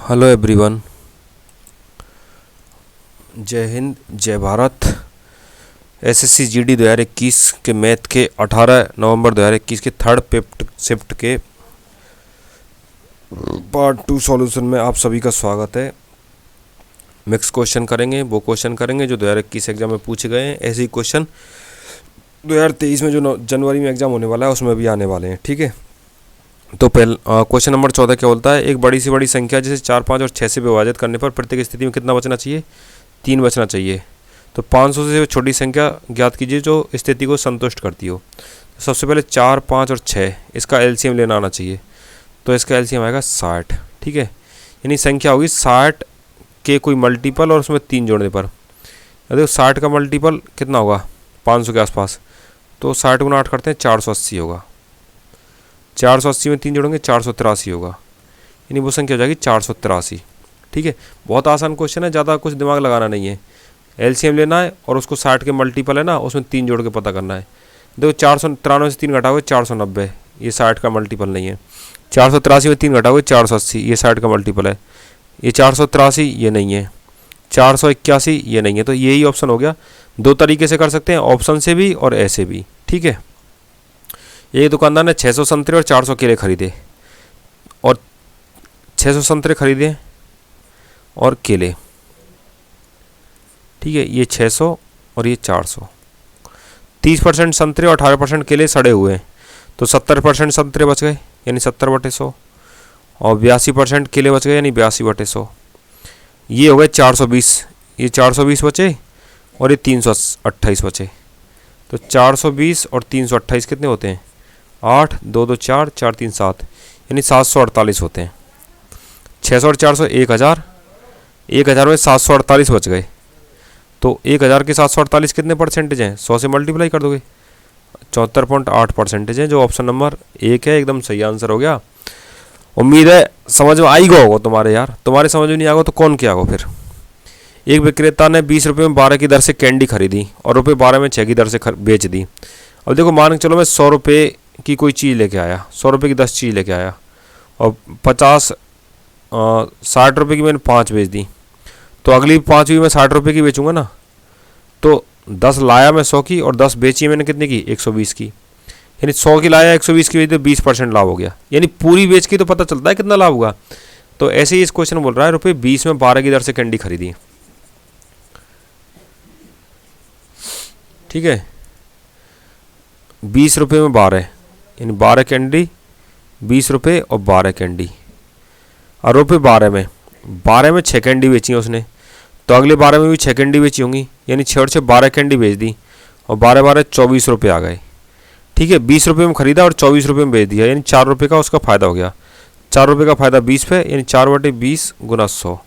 Hello everyone, जय हिंद, जय Bharat. SSC GD 2021 के मैथ के 18 नवंबर 2021 के थर्ड शिफ्ट के पार्ट 2 सॉल्यूशन में आप सभी का स्वागत है। मिक्स क्वेश्चन करेंगे, वो क्वेश्चन करेंगे जो 2021 एग्जाम में पूछे गए हैं। ऐसे ही क्वेश्चन 2023 में जो जनवरी में एग्जाम होने वाला है उसमें भी आने वाले हैं। ठीक है, तो क्वेश्चन नंबर 14 क्या बोलता है, एक बड़ी से बड़ी संख्या जिसे 4, 5 और 6 से विभाजित करने पर प्रत्येक स्थिति में कितना बचना चाहिए? 3 बचना चाहिए। तो 500 से छोटी संख्या ज्ञात कीजिए जो स्थिति को संतुष्ट करती हो। तो सबसे पहले 4, 5 और 6, इसका एलसीएम लेना आना चाहिए। तो इसका एलसीएम आएगा 60। ठीक है, यानी संख्या होगी 60 के कोई मल्टीपल और उसमें 3 जोड़ने पर। देखो 60 का मल्टीपल कितना होगा? 500 के आसपास। तो 60 गुना 8 करते हैं, 480 होगा। 480 में 3 जोड़ेंगे 483 होगा, यानी वो संख्या हो जाएगी 483। ठीक है, बहुत आसान क्वेश्चन है, ज़्यादा कुछ दिमाग लगाना नहीं है। एलसीएम लेना है और उसको 60 के मल्टीपल है ना, उसमें 3 जोड़ के पता करना है। देखो 493 से 3 घटाओगे 490, ये 60 का मल्टीपल नहीं है। 483 में 3 घटाओगे 480, ये 60 का मल्टीपल है। ये 483 ये नहीं है। 481 ये नहीं है। तो यही ऑप्शन हो गया। दो तरीके से कर सकते हैं, ऑप्शन से भी और ऐसे भी। ठीक है, एक दुकानदार ने 600 संतरे और 400 केले खरीदे, और 600 संतरे खरीदे और केले। ठीक है, ये 600 और ये 400। 30% संतरे और 18% केले सड़े हुए हैं, तो 70% संतरे बच गए यानी 70/100, और 82% केले बच गए यानी 82/100। ये हो गए 420, ये 420 बचे और ये 328 बचे। तो 420 और 328 कितने होते हैं? 8, 2, 2, 4, 4, 3, 7, यानी 748 होते हैं। 600 और 400 1000, 1000 में 748 बच गए। तो 1000 के 748 कितने परसेंटेज हैं? 100 से मल्टीप्लाई कर दोगे, 74.8% है, जो ऑप्शन नंबर 1 है। एकदम सही आंसर हो गया। उम्मीद है समझ में आई होगा तुम्हारे यार। तुम्हारे समझ में नहीं आएगा तो कौन क्या होगा फिर। एक विक्रेता ने 20 रुपये में 12 की दर से कैंडी खरीदी और रुपये 12 में 6 की दर से बेच दी। अब देखो मान के चलो मैं 100 रुपये की कोई चीज़ लेके आया, 100 रुपये की 10 चीज़ लेके आया, और 60 रुपये की मैंने 5 बेच दी। तो अगली 5 भी मैं 60 रुपये की बेचूंगा ना। तो 10 लाया मैं 100 की और 10 बेची मैंने कितने की? 120 की। यानी 100 की लाया 120 की बेची तो 20% लाभ हो गया। यानी पूरी बेच की तो पता चलता है कितना लाभ हुआ। तो ऐसे ही इस क्वेश्चन बोल रहा है रुपये 20 में 12 की दर से कैंडी खरीदी। ठीक है, 20 रुपये में 12, यानी 12 कैंडी, 20 रुपये और 12 कैंडी। और रुपये 12 में 6 कैंडी बेची है उसने, तो अगले 12 में भी 6 कैंडी बेची होंगी, यानी 6 और 6 12 कैंडी बेच दी, और 12 12 24 रुपये आ गए। ठीक है, 20 रुपये में खरीदा और 24 रुपये में बेच दिया, यानी 4 रुपये का उसका फ़ायदा हो गया। 4 रुपये का फ़ायदा 20 पे, यानी 4/20 गुना 100।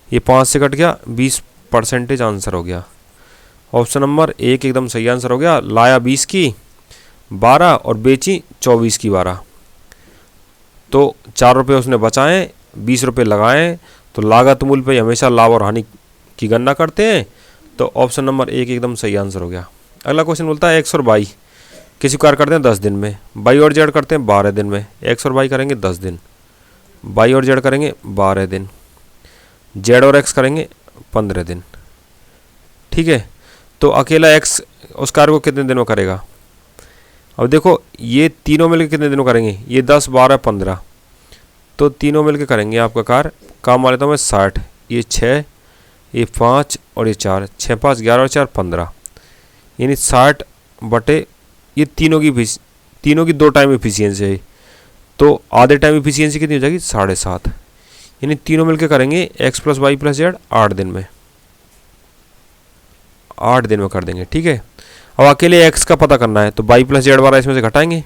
ये 5 से कट गया, 20% आंसर हो गया। ऑप्शन नंबर 1 एकदम सही आंसर हो गया। लाया 20 की 12 और बेची 24 की 12। तो 4 रुपये उसने बचाएं, 20 रुपये लगाएं। तो लागत मूल्य पे हमेशा लाभ और हानि की गणना करते हैं। तो ऑप्शन नंबर 1 एकदम सही आंसर हो गया। अगला क्वेश्चन बोलता है एक्स और वाई किसी कार्य करते हैं 10 दिन में, वाई और जेड करते हैं 12 दिन में। एक्स और वाई करेंगे 10 दिन, वाई और जेड करेंगे 12 दिन, जेड और एक्स करेंगे 15 दिन। ठीक है, तो अकेला एक्स उस कार्य को कितने दिन में करेगा? अब देखो ये तीनों मिलकर कितने दिनों करेंगे? ये 10, 12, 15, तो तीनों मिलकर करेंगे आपका कार्य। काम मान लेता हूँ मैं 60, ये 6, ये 5 और ये 4, 6, 5, 11 और 4 15, यानी 60 बटे ये तीनों की 2 टाइम एफिशिएंसी है। तो आधे टाइम एफिशिएंसी कितनी हो जाएगी? 7.5, यानी तीनों मिलकर करेंगे x plus y plus z 8 दिन में, 8 दिन में कर देंगे। ठीक है, अब अकेले एक्स का पता करना है, तो वाई प्लस जेड वाला इसमें से घटाएंगे,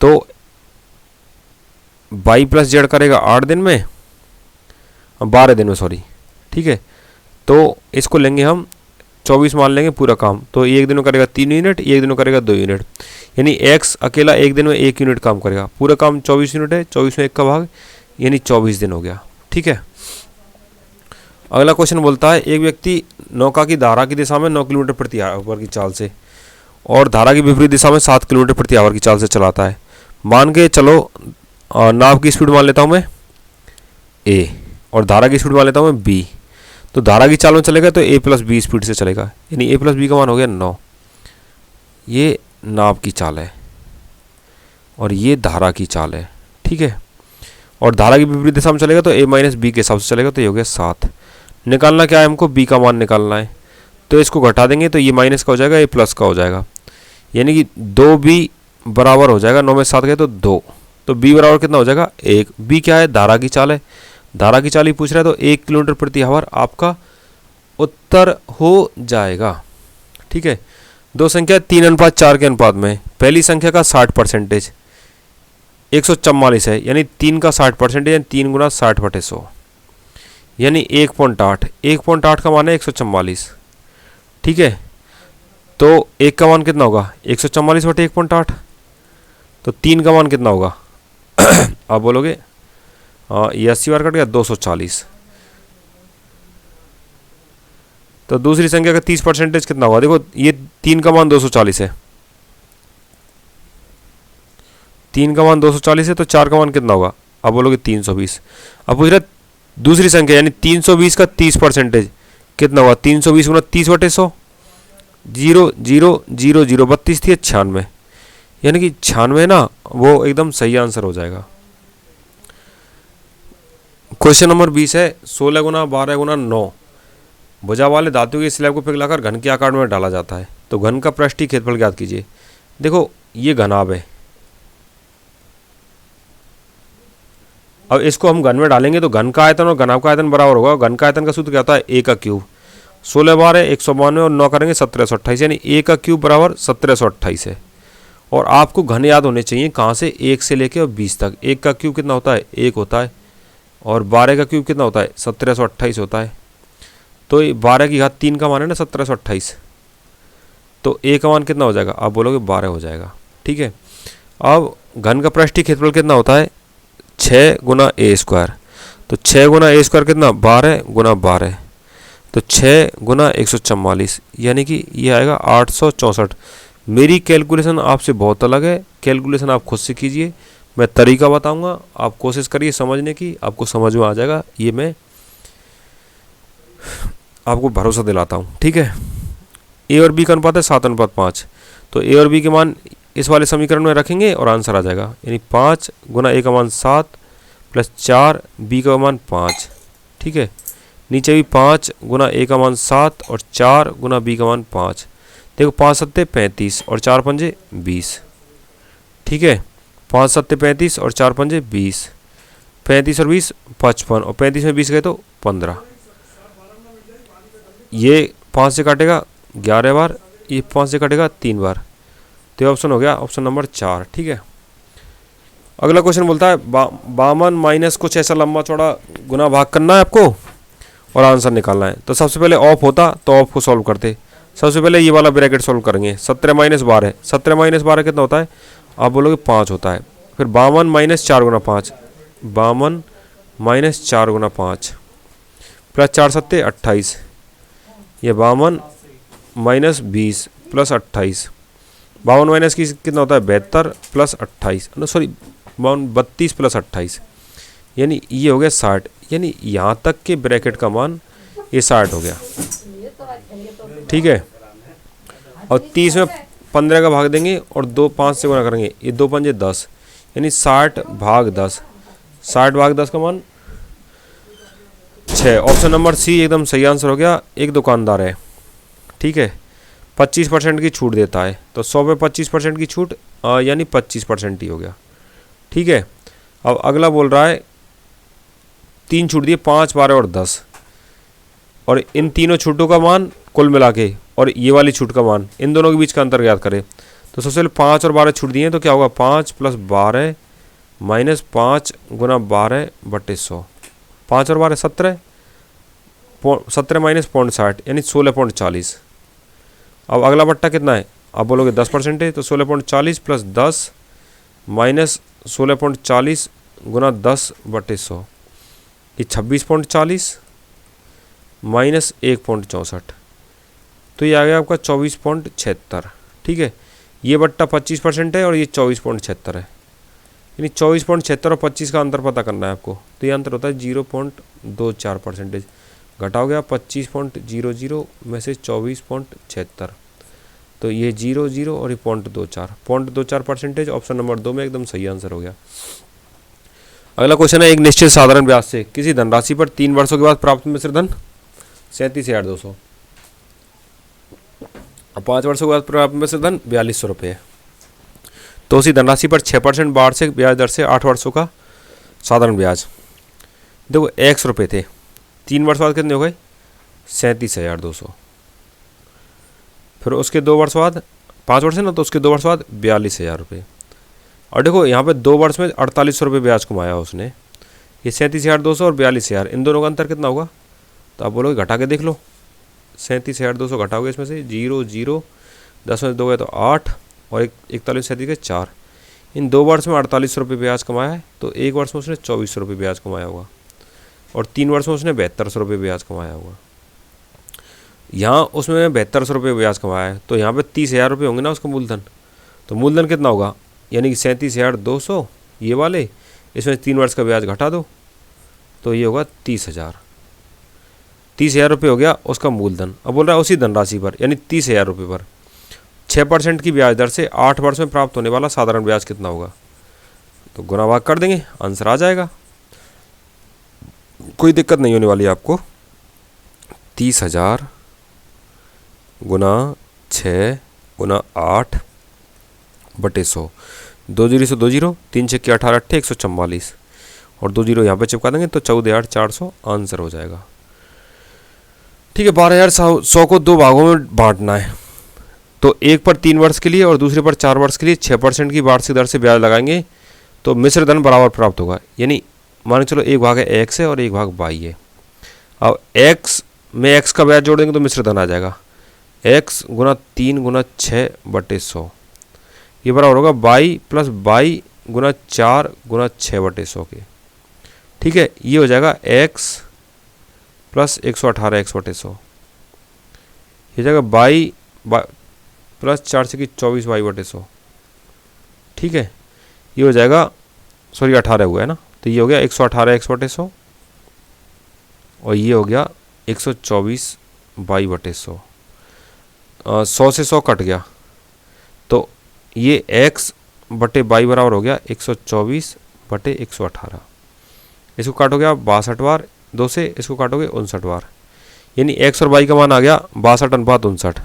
तो वाई प्लस जेड करेगा 8 दिन में, 12 दिन में सॉरी। ठीक है, तो इसको लेंगे हम 24 मान लेंगे पूरा काम। तो एक दिन में करेगा 3 यूनिट, एक दिन में करेगा 2 यूनिट, यानी एक्स अकेला एक दिन में 1 यूनिट काम करेगा। पूरा काम 24 यूनिट है, 24 में 1 का भाग, यानी 24 दिन हो गया। ठीक है, अगला क्वेश्चन बोलता है एक व्यक्ति नौका की धारा की दिशा में 9 किलोमीटर प्रति आवर की चाल से और धारा की विपरीत दिशा में 7 किलोमीटर प्रति आवर की चाल से चलाता है। मान के चलो नाव की स्पीड मान लेता हूँ मैं ए और धारा की स्पीड मान लेता हूँ मैं बी। तो धारा की चाल में चलेगा तो ए प्लस बी स्पीड से चलेगा, यानी ए प्लस बी का मान हो गया 9। ये नाव की चाल है और ये धारा की चाल है, ठीक है। और धारा की विपरीत दिशा में चलेगा तो ए माइनस बी के हिसाब से चलेगा, तो ये हो गया 7। निकालना क्या है हमको, बी का मान निकालना है। तो इसको घटा देंगे तो ये माइनस का हो जाएगा, ये प्लस का हो जाएगा, यानी कि 2b बराबर हो जाएगा 9 में 7 गए तो 2। तो b बराबर कितना हो जाएगा 1। b क्या है, धारा की चाल है, धारा की चाल ही पूछ रहा है, तो 1 किलोमीटर प्रति आवर आपका उत्तर हो जाएगा, ठीक है। दो संख्या 3:4 के अनुपात में, पहली संख्या का 60% 144 है, यानी 3 का 60% यानी 3 गुना 60/100 यानी 1.8। 1.8 का मान है 144, ठीक है। तो 1 का मान कितना होगा 144/1.8, तो 3 का मान कितना होगा आप बोलोगे ये 80 बार कट गया 240। तो दूसरी संख्या का 30% कितना होगा, देखो ये 3 का मान 240 है, 3 का मान 240 है, तो 4 का मान कितना होगा, आप बोलोगे 320। अब पूछ रहा दूसरी संख्या यानी 320 का 30% कितना होगा, 320 गुना 30/100 0 0 0 0 32 थी 96, यानी कि 96 ना वो एकदम सही आंसर हो जाएगा। क्वेश्चन नंबर 20 है 16 गुना 12 गुना 9 भुजा वाले धातु के स्लैब को पिघलाकर घन के आकार में डाला जाता है, तो घन का पृष्ठीय क्षेत्रफल ज्ञात कीजिए। देखो ये घनाभ है, अब इसको हम घन में डालेंगे तो घन का आयतन और घनाभ का आयतन बराबर होगा। घन का आयतन का सूत्र क्या होता है, a का क्यूब, 16 12 192 और 9 करेंगे 1728, यानी a का क्यूब बराबर 1728 है। और आपको घन याद होने चाहिए कहाँ से, 1 से लेके और 20 तक। 1 का क्यूब कितना होता है 1 होता है, और 12 का क्यूब कितना होता है 1728 होता है। तो 12 की घात 3 का मान है ना 1728, तो a का मान कितना हो जाएगा, आप बोलोगे 12 हो जाएगा, ठीक है। अब घन का पृष्ठीय क्षेत्रफल कितना होता है 6 गुना a स्क्वायर, तो 6 गुना a स्क्वायर कितना 12 गुना 12, तो 6 गुना 144, यानी कि ये आएगा 864। मेरी कैलकुलेशन आपसे बहुत अलग है, कैलकुलेशन आप खुद से कीजिए, मैं तरीका बताऊंगा, आप कोशिश करिए समझने की, आपको समझ में आ जाएगा, ये मैं आपको भरोसा दिलाता हूँ, ठीक है। a और b का अनुपात है 7:5, तो a और b के मान इस वाले समीकरण में रखेंगे और आंसर आ जाएगा, यानी 5 गुना a का मान 7 प्लस 4 b का मान 5, ठीक है। नीचे भी 5 गुना a का मान 7 और 4 गुना b का मान 5। देखो 5 सत्ते 35 और 4 पंजे 20, ठीक है। 5 सत्ते 35 और 4 पंजे 20, 35 और 20 55, और 35 में 20 गए तो 15। ये 5 से काटेगा 11 बार, ये 5 से काटेगा 3 बार, तो ये ऑप्शन हो गया ऑप्शन नंबर 4, ठीक है। अगला क्वेश्चन बोलता है 52 माइनस कुछ ऐसा लंबा चौड़ा गुना भाग करना है आपको और आंसर निकालना है। तो सबसे पहले ऑफ होता तो ऑफ को सॉल्व करते। सबसे पहले ये वाला ब्रैकेट सॉल्व करेंगे, 17 माइनस 12, 17 माइनस 12 कितना होता है, आप बोलोगे 5 होता है। फिर 52 माइनस 4 गुना 5, 52 माइनस 4 गुना 5 प्लस 4 सत्ते 28, ये 52 माइनस 20 प्लस 28, 52 माइनस की कितना होता है 72 प्लस 28, सॉरी 32 प्लस 28, यानी ये हो गया 60, यानी यहाँ तक के ब्रैकेट का मान ये 60 हो गया, ठीक है। और 30 में 15 का भाग देंगे और 2 5 से गुना करेंगे, ये 2 पंजे 10, यानी 60 भाग 10, 60 भाग 10 का मान 6। ऑप्शन नंबर सी एकदम सही आंसर हो गया। एक दुकानदार है, ठीक है, 25% की छूट देता है, तो 100 पे 25% की छूट यानी 25% ही हो गया, ठीक है। अब अगला बोल रहा है 3 छूट दिए 5 12 और 10, और इन तीनों छूटों का मान कुल मिला के और ये वाली छूट का मान, इन दोनों के बीच का अंतर ज्ञात करें। तो सबसे पहले 5 और 12 छूट दिए तो क्या होगा 5 प्लस 12 माइनस 5 गुना 12 बटे 100, 5 और 12 17, 17 माइनस 0.60 यानी 16.40। अब अगला बट्टा कितना है, आप बोलोगे 10% है, तो 16.40 प्लस 10 माइनस 16.40 गुना 10 बटे 100, ये 26.40 माइनस 1.64, तो ये आ गया आपका 24.76, ठीक है। ये बट्टा 25% है और ये 24.76 है, यानी 24.76 और 25 का अंतर पता करना है आपको। तो ये अंतर होता है 0.24%। घटा हो गया 25.00 में से 24.76, तो ये 0 और ये 0.24%। ऑप्शन नंबर 2 में एकदम सही आंसर हो गया। अगला क्वेश्चन है, एक निश्चित साधारण ब्याज से किसी धनराशि पर 3 वर्षों के बाद प्राप्त मिश्र धन 37,200 और 5 वर्षों के बाद प्राप्त मिश्र धन 4200 रुपये है। तो उसी धनराशि पर 6% वार्षिक ब्याज दर से 8 वर्षों का साधारण ब्याज, देखो 100 रुपये थे, 3 वर्ष बाद कितने हो गए 37,200। फिर उसके 2 वर्ष बाद 5 वर्ष है ना, तो उसके 2 वर्ष बाद 42,000 रुपये। और देखो यहाँ पे 2 वर्ष में 4800 रुपये ब्याज कमाया उसने। ये 37,200 और 42,000, इन दोनों का अंतर कितना होगा? तो आप बोलोगे घटा के देख लो, 37,200 घटाओगे इसमें से 0 10 में 2 गए तो 8 और 41 37 के 4। इन 2 वर्ष में 4800 रुपये ब्याज कमाया है, तो 1 वर्ष में उसने 2400 रुपये ब्याज कमाया होगा और 3 वर्ष में उसने 7200 रुपये ब्याज कमाया होगा। यहाँ उसमें 7200 रुपये ब्याज कमाया है, तो यहाँ पे 30,000 रुपये होंगे ना उसका मूलधन। तो मूलधन कितना होगा? यानी कि 37,200 ये वाले, इसमें 3 वर्ष का ब्याज घटा दो तो ये होगा 30,000। 30,000 रुपये हो गया उसका मूलधन। अब बोल रहा है उसी धनराशि पर यानी 30,000 रुपये पर 6% की ब्याज दर से 8 वर्ष में प्राप्त होने वाला साधारण ब्याज कितना होगा? तो गुना भाग कर देंगे, आंसर आ जाएगा, कोई दिक्कत नहीं होने वाली आपको। 30,000 गुना 6 गुना 8 बटे 100, 2 जीरो से 2 जीरो, 3 छक्के 18 अट्ठे 144 और 2 जीरो यहाँ पे चिपका देंगे तो 14,400 आंसर हो जाएगा। ठीक है, 12,100 को 2 भागों में बांटना है, तो एक पर 3 वर्ष के लिए और दूसरे पर 4 वर्ष के लिए 6% की वार्षिक दर से ब्याज लगाएंगे तो मिश्र धन बराबर प्राप्त होगा। यानी मान चलो एक भाग है x है और एक भाग y है। अब x में x का ब्याज जोड़ देंगे तो मिश्र धन आ जाएगा, x गुना 3 गुना 6 बटे 100, ये बराबर होगा y प्लस y गुना 4 गुना 6 बटे 100 के। ठीक है, ये हो जाएगा x प्लस 118 x बटे 100, ये जाएगा y प्लस 4 से 24 y बटे 100। ठीक है, ये हो जाएगा, सॉरी 18 हुआ है ना, तो ये हो गया 118 x बटे 100 और ये हो गया 124 y बटे 100। 100 से 100 कट गया तो ये x बटे y बराबर हो गया 124 बटे 118। इसको काटोगे आप 62 बार, 2 से इसको काटोगे 59 बार, यानी x और y का मान आ गया 62/59।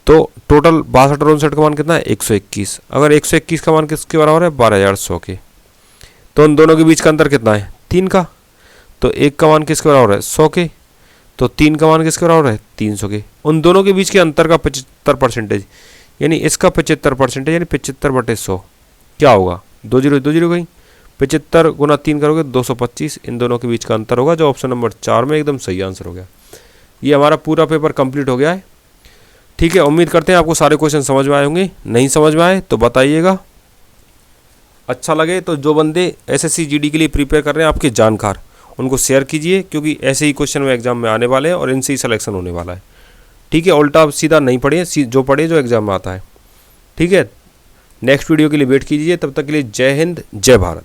तो टोटल 62 और 59 का मान कितना है 121। अगर 121 का मान किसके बराबर है 12,100 के, तो उन दोनों के बीच का अंतर कितना है 3 का। तो 1 का मान किसके बराबर है 100 के, तो 3 का मान किसके बराबर है 300 के। उन दोनों के बीच के अंतर का 75%, यानी इसका 75% यानी 75 बटे 100 क्या होगा? 2 जीरो गई, 75 गुना 3 करोगे 225, इन दोनों के बीच का अंतर होगा, जो ऑप्शन नंबर 4 में एकदम सही आंसर हो गया। ये हमारा पूरा पेपर कंप्लीट हो गया है। ठीक है, उम्मीद करते हैं आपको सारे क्वेश्चन समझ में आए होंगे। नहीं समझ में आए तो बताइएगा। अच्छा लगे तो जो बंदे एसएससी जीडी के लिए प्रिपेयर कर रहे हैं आपके जानकार, उनको शेयर कीजिए, क्योंकि ऐसे ही क्वेश्चन में एग्जाम में आने वाले हैं और इनसे ही सिलेक्शन होने वाला है। ठीक है, उल्टा सीधा नहीं पढ़िए, जो पढ़े जो एग्जाम में आता है। ठीक है, नेक्स्ट वीडियो के लिए वेट कीजिए, तब तक के लिए जय हिंद जय भारत।